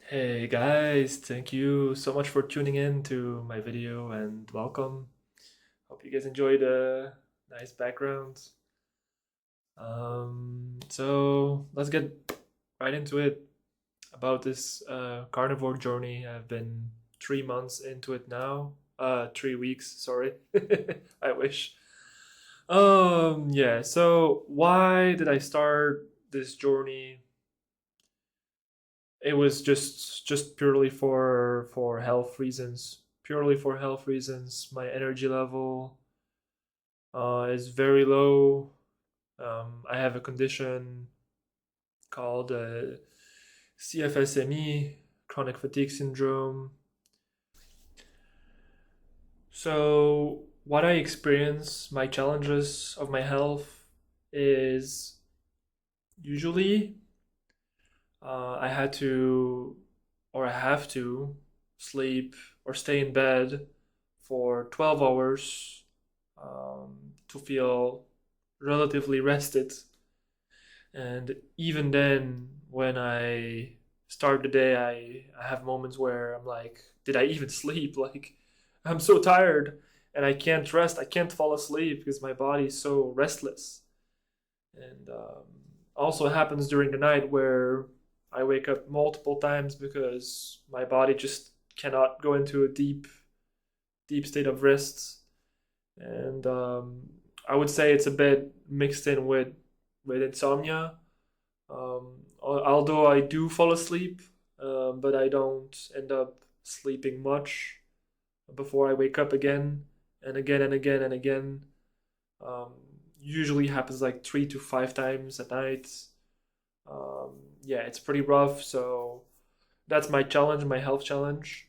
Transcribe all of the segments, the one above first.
Hey guys, thank you so much for tuning in to my video and welcome. Hope you guys enjoy the nice background. So let's get right into it about this carnivore journey. I've been 3 months into it now. 3 weeks, sorry. I wish. Yeah, so why did I start this journey? It was just purely for health reasons. Purely for health reasons. My energy level is very low. I have a condition called CFS, chronic fatigue syndrome. So what I experience, my challenges of my health is usually I had to, or I have to, sleep or stay in bed for 12 hours to feel relatively rested. And even then, when I start the day, I have moments where I'm like, did I even sleep? Like, I'm so tired and I can't rest. I can't fall asleep because my body is so restless. And also happens during the night where I wake up multiple times because my body just cannot go into a deep state of rest. And I would say it's a bit mixed in with insomnia. Although I do fall asleep, but I don't end up sleeping much before I wake up again and again and again and again. Um, Usually happens like 3 to 5 times a night. Um, yeah, it's pretty rough. So that's my challenge, my health challenge.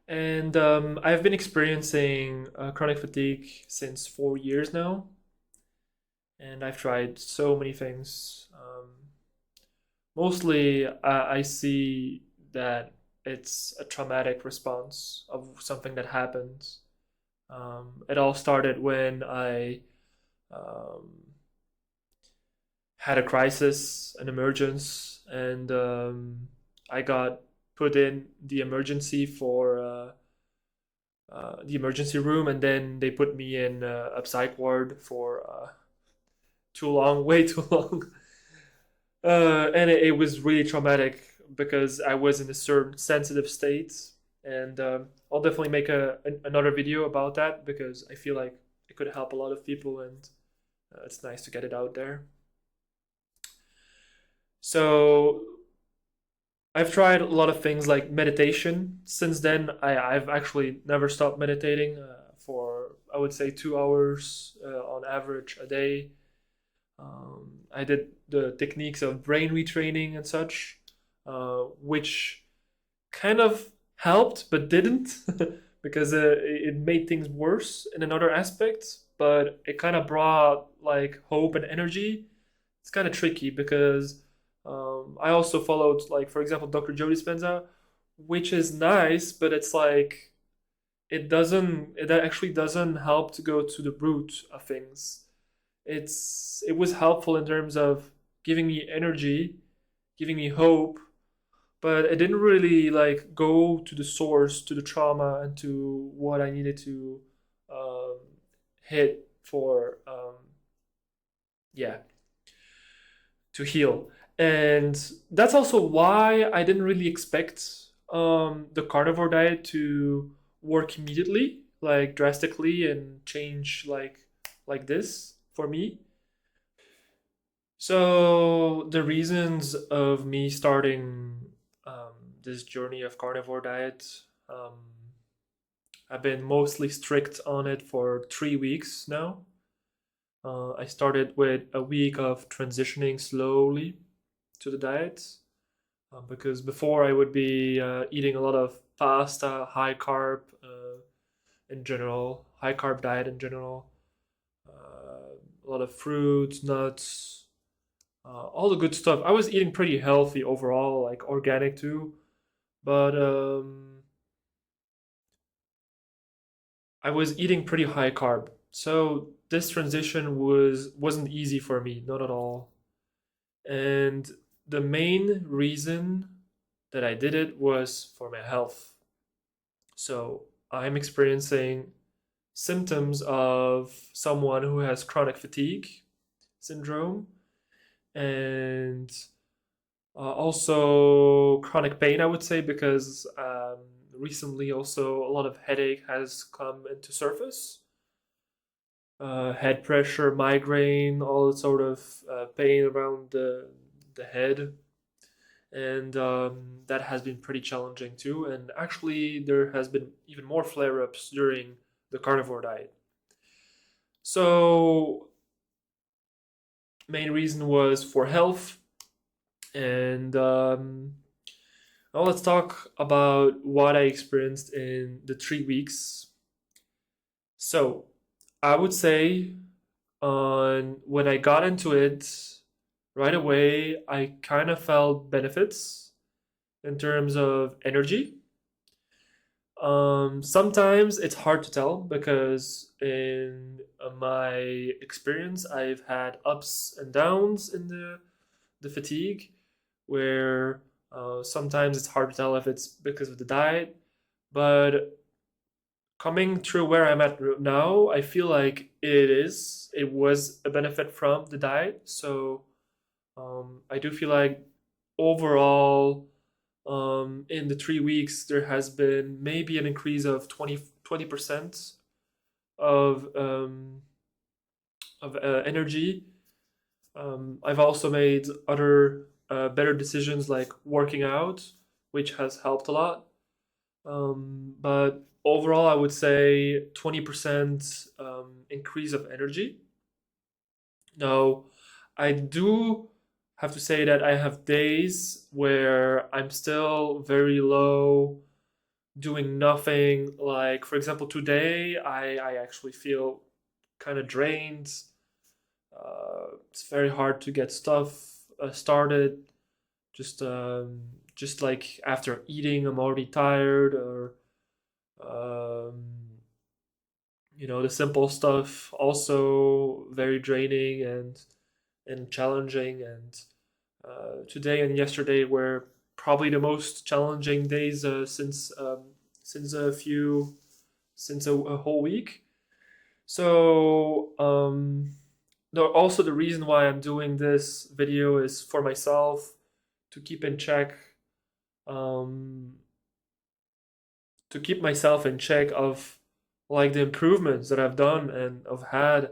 And I've been experiencing chronic fatigue since 4 years now, and I've tried so many things. Mostly, I see that it's a traumatic response of something that happened. It all started when I um, had a crisis, an emergence, and I got put in the emergency room, and then they put me in a psych ward for too long, way too long. And it was really traumatic because I was in a certain sensitive state, and I'll definitely make another video about that because I feel like it could help a lot of people, and it's nice to get it out there. So I've tried a lot of things like meditation. Since then, I've actually never stopped meditating for, I would say, 2 hours on average a day. I did the techniques of brain retraining and such, which kind of helped but didn't because it made things worse in another aspect, but it kind of brought like hope and energy. It's kind of tricky because I also followed, like, for example, Dr. Joe Dispenza, which is nice, but it's like it actually doesn't help to go to the root of things. It was helpful in terms of giving me energy, giving me hope, but it didn't really like go to the source, to the trauma, and to what I needed to um, hit for yeah, to heal. And that's also why I didn't really expect the carnivore diet to work immediately, like drastically, and change like this for me. So the reasons of me starting this journey of carnivore diet, um, I've been mostly strict on it for 3 weeks now. I started with a week of transitioning slowly to the diet because before I would be eating a lot of pasta, high carb in general, high carb diet in general, a lot of fruits, nuts, all the good stuff. I was eating pretty healthy overall, like organic too, but I was eating pretty high carb. So this transition wasn't easy for me, not at all. And the main reason that I did it was for my health. So I'm experiencing symptoms of someone who has chronic fatigue syndrome, and also chronic pain, I would say, because recently also a lot of headache has come into surface. Head pressure, migraine, all sort of pain around the head, and that has been pretty challenging too. And actually, there has been even more flare-ups during the carnivore diet. So, main reason was for health, and now let's talk about what I experienced in the 3 weeks. So, I would say on when I got into it right away, I kind of felt benefits in terms of energy. Sometimes it's hard to tell because in my experience, I've had ups and downs in the fatigue, where sometimes it's hard to tell if it's because of the diet. But coming through where I'm at now, I feel like it was a benefit from the diet. So I do feel like overall, in the 3 weeks, there has been maybe an increase of 20% of energy. I've also made other better decisions like working out, which has helped a lot. But overall, I would say 20% increase of energy. Now, I do have to say that I have days where I'm still very low, doing nothing. Like, for example, today I actually feel kind of drained. It's very hard to get stuff started. Just, just like after eating, I'm already tired, or um, the simple stuff also very draining and challenging. And today and yesterday were probably the most challenging days since a whole week. So no, also the reason why I'm doing this video is for myself to keep in check, um, to keep myself in check of like the improvements that I've done and I've had,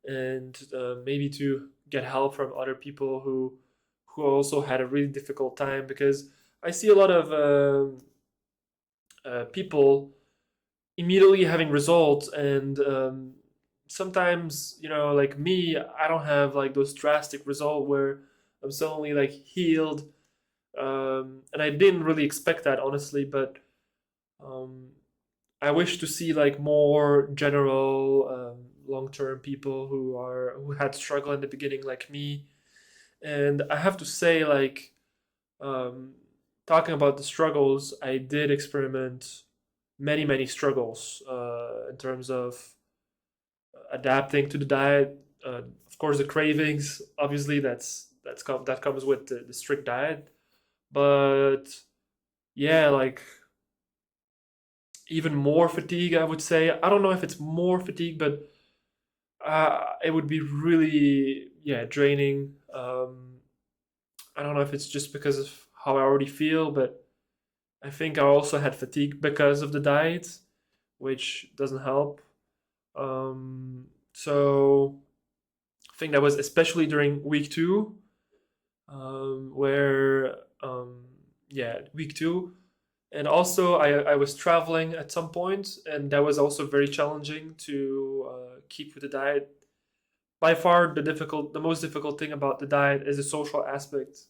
and maybe to get help from other people who also had a really difficult time, because I see a lot of people immediately having results, and sometimes like me, I don't have like those drastic results where I'm suddenly like healed, and I didn't really expect that, honestly. But um, I wish to see like more general long-term people who had struggle in the beginning like me. And I have to say, like, um, talking about the struggles, I did experiment many struggles in terms of adapting to the diet. Of course, the cravings, obviously, that comes with the strict diet. But yeah, like even more fatigue, I would say. I don't know if it's more fatigue, but it would be really, yeah, draining. I don't know if it's just because of how I already feel, but I think I also had fatigue because of the diet, which doesn't help. So I think that was especially during week two, where yeah, week two, and also I was traveling at some point, and that was also very challenging to keep with the diet. By far, the most difficult thing about the diet is the social aspect.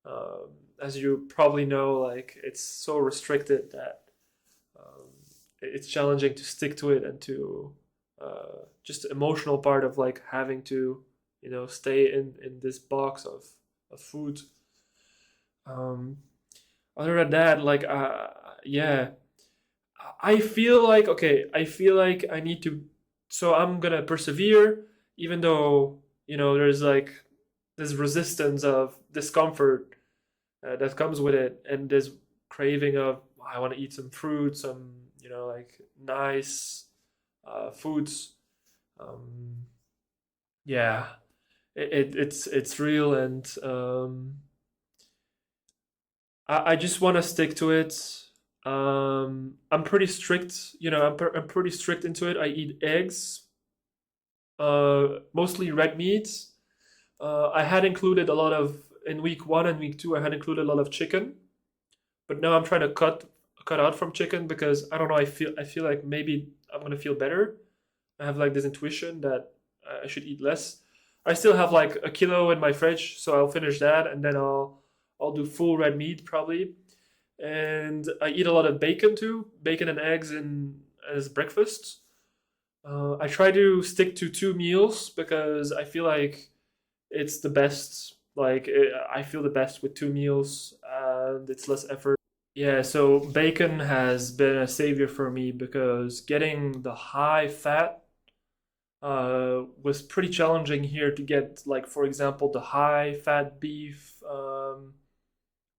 Um, as you probably know, like it's so restricted that um, it's challenging to stick to it, and to just the emotional part of like having to stay in this box of food. Um, Other than that, like yeah, I feel like okay, I feel like I need to, so I'm gonna persevere, even though there's like this resistance of discomfort that comes with it, and this craving of I want to eat some fruit, some like nice foods. Um, yeah, it's real, and I just want to stick to it. I'm pretty strict, I'm pretty strict into it. I eat eggs, mostly red meats. I had included a lot of in week 1 and week 2. I had included a lot of chicken, but now I'm trying to cut out from chicken because I don't know. I feel like maybe I'm gonna feel better. I have like this intuition that I should eat less. I still have like a kilo in my fridge, so I'll finish that and then I'll do full red meat probably. And I eat a lot of bacon too, bacon and eggs in as breakfast. I try to stick to 2 meals because I feel like it's the best. Like I feel the best with 2 meals, and it's less effort. Yeah, so bacon has been a savior for me because getting the high fat was pretty challenging here to get, like, for example, the high fat beef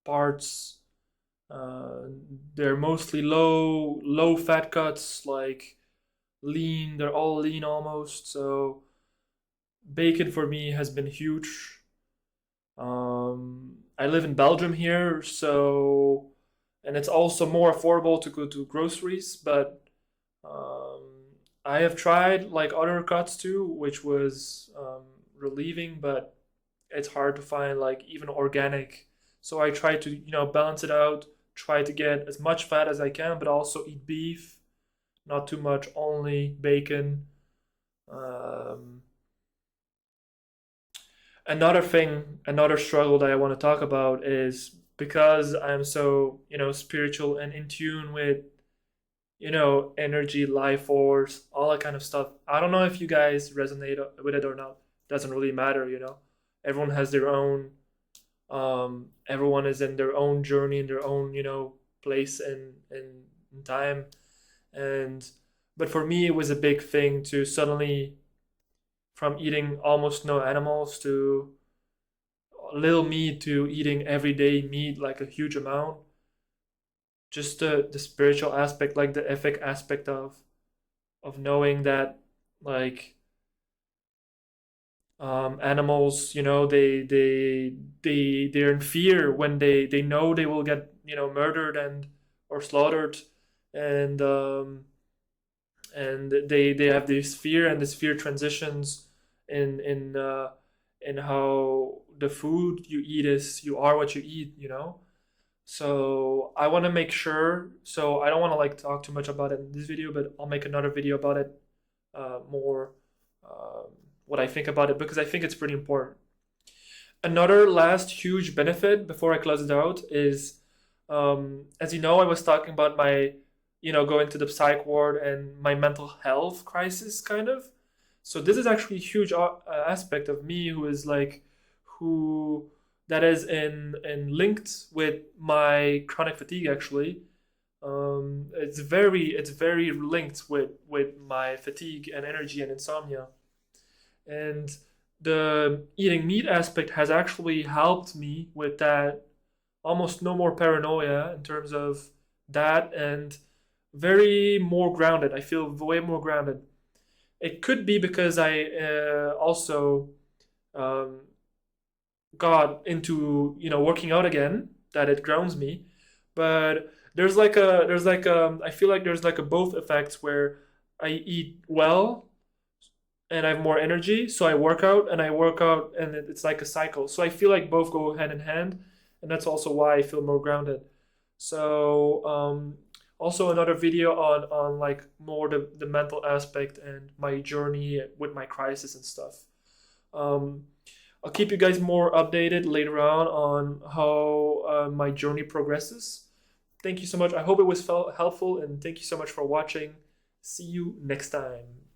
parts. Uh, they're mostly low fat cuts, like lean. They're all lean almost. So bacon for me has been huge. I live in Belgium here, so and it's also more affordable to go to groceries. But um, I have tried like other cuts too, which was relieving, but it's hard to find like even organic. So I try to balance it out, try to get as much fat as I can, but also eat beef, not too much, only bacon. Um, another struggle that I want to talk about is because I'm so spiritual and in tune with energy, life force, all that kind of stuff. I don't know if you guys resonate with it or not. Doesn't really matter. Everyone has their own. Everyone is in their own journey, in their own place and time, and but for me it was a big thing to suddenly from eating almost no animals to little meat to eating everyday meat like a huge amount. Just the spiritual aspect, like the ethic aspect of knowing that like animals, they're in fear when they know they will get murdered and or slaughtered, and they have this fear, and this fear transitions in how the food you eat is you are what you eat. So I want to make sure. So I don't want to like talk too much about it in this video, but I'll make another video about it more, um, what I think about it because I think it's pretty important. Another last huge benefit before I close it out is, as you know, I was talking about my, going to the psych ward and my mental health crisis, kind of. So this is actually a huge aspect of me who is like, who that is in linked with my chronic fatigue actually. It's very linked with my fatigue and energy and insomnia. And the eating meat aspect has actually helped me with that. Almost no more paranoia in terms of that, and very more grounded. I feel way more grounded. It could be because I also um, got into working out again, that it grounds me. But I feel like there's like a both effects where I eat well and I have more energy, so I work out and I work out, and it's like a cycle. So I feel like both go hand in hand, and that's also why I feel more grounded. So also another video on like more the mental aspect and my journey with my crisis and stuff. Um, I'll keep you guys more updated later on how my journey progresses. Thank you so much. I hope it was helpful, and thank you so much for watching. See you next time.